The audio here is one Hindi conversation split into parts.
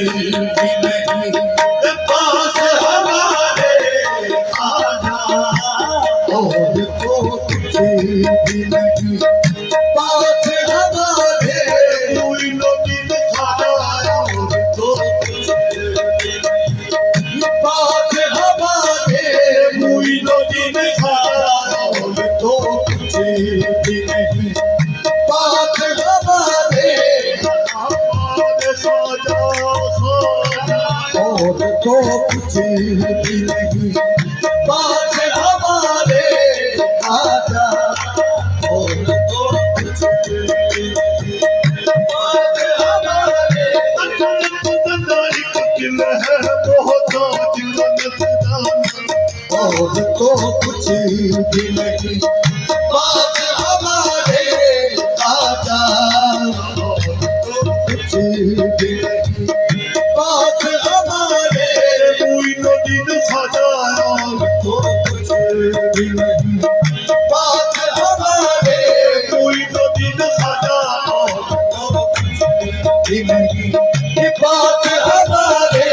भी नहीं, पास हमारे आजा, और तो कुछ भी नहीं, पास हमारे कोई नदी दिखाया, और तो कुछ भी नहीं, पास हमारे कोई नदी दिखाया, और तो कुछ भी नहीं, पास हमारे साजा और तो कुछ भी नहीं, पास हमारे आजा, और तो कुछ भी नहीं, पास हमारे दिल है बहुत और तो कुछ भी नहीं, पास हमारे आजा, और तो कुछ भी नहीं, पास हमारे कोई नदी साजा, और तो कुछ भी नहीं, पास हमारे कोई नदी साजा, और तो कुछ भी नहीं, पास हमारे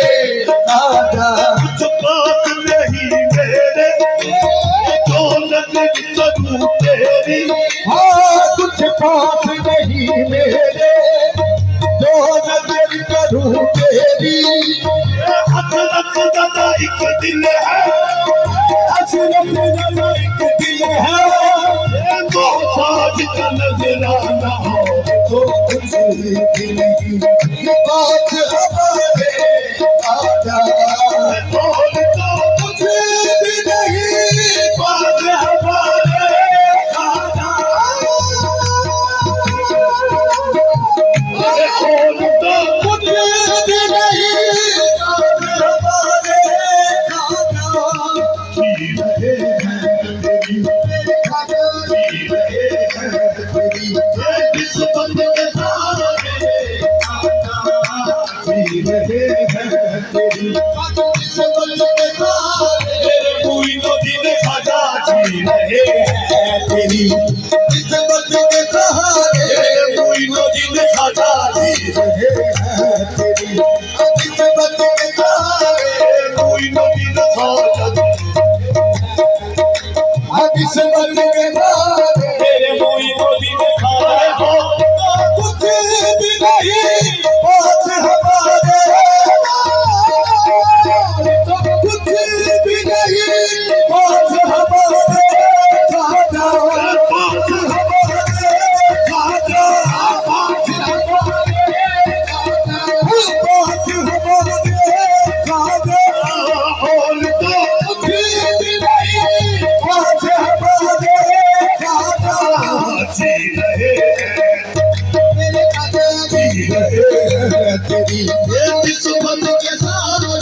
आजा, कुछ बात नहीं मेरे जो नजर करूं तेरी, हाँ कुछ बात नहीं मेरे जो नजर करूं तेरी, हसरत ज़दा एक दिल है, हसरत ज़दा एक दिल है, मोहताज का नजराना हो तो कुछ भी नहीं, पास हमारे आजा, और तो कुछ भी नहीं, पास हमारे आजा, और तो कुछ भी नहीं, पास हमारे आजा, जी रहे हैं तेरी, जी रहे हैं तेरी, इस बंद के सहारे आजा, जी रहे हैं तेरी, इस बंद के सहारे कोई नदी ने साजा, जी रहे हैं तेरी, इस बंद के सहारे कोई नदी ने साजा, जी रहे हैं तेरी, इस बंद के सहारे कोई नदी ने साजा, इस बंद के सहारे तेरे कोई नदी ने साजा, कुछ भी नहीं, पास हमारे कुछ भी नहीं, पास हमारे आजा, पास हमारे आजा, पास हमारे आजा, पास हमारे आजा, और तो कुछ भी नहीं, पास हमारे आजा, जी रहे मेरे आजा, जी रहे तेरी, इस बंद के सहारे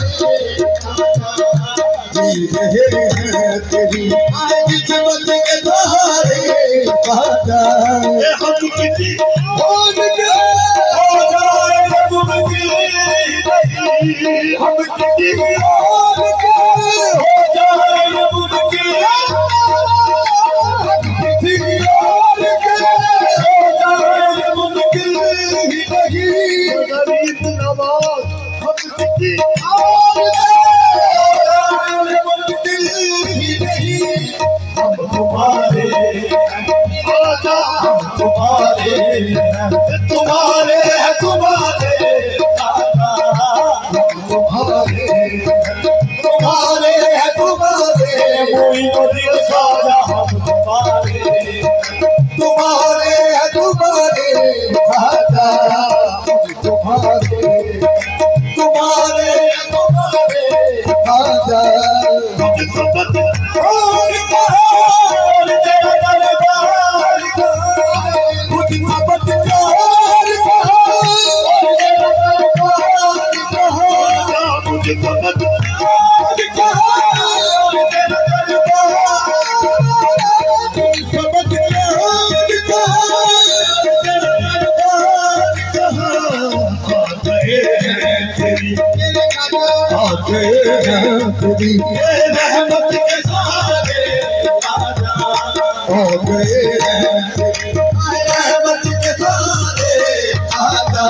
जी रहे हैं तेरी, इस बंद के सहारे आजा, हम किसी और के हो जाए मुमकिन नहीं, हम किसी और के हो जाए मुमकिन, किसी और के हो जाए मुमकिन ही नहीं, गरीब नवाज हम किसी और के हो जाए मुमकिन ही नहीं, हम तुम्हारे आजा, हम तुम्हारे हैं, तुम्हारे हैं, तुम्हारे आजा, हम तुम्हारे तुम्हारे हैं, तुम्हारे कोई नदी साजा, हम तुम्हारे तुम्हारे हैं, तुम्हारे आजा, हम तुम्हारे तुम्हारे हैं, तुम्हारे आजा, और तेरा दरबार कुछ मोहब्बत प्यार का, तेरा दरबार मुझे मोहब्बत प्यार का, तेरा दरबार मोहब्बत प्यार का, तेरा दरबार कहाँ आ गए हैं तेरी, आ गए हैं तेरी, रहमत के सहारे आजा, आ गए हैं तेरी, रहमत के सहारे आजा,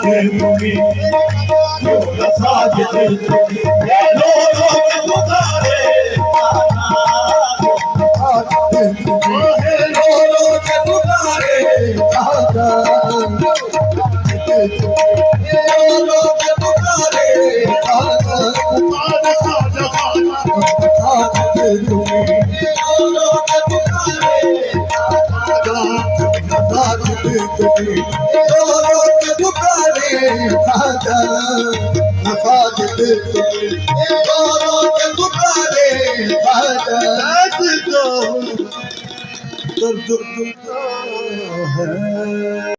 साजते तुम्हें क्यों न साजते तुम्हें ये रो रो के पुकारे रो रो के पुकारे दर्द है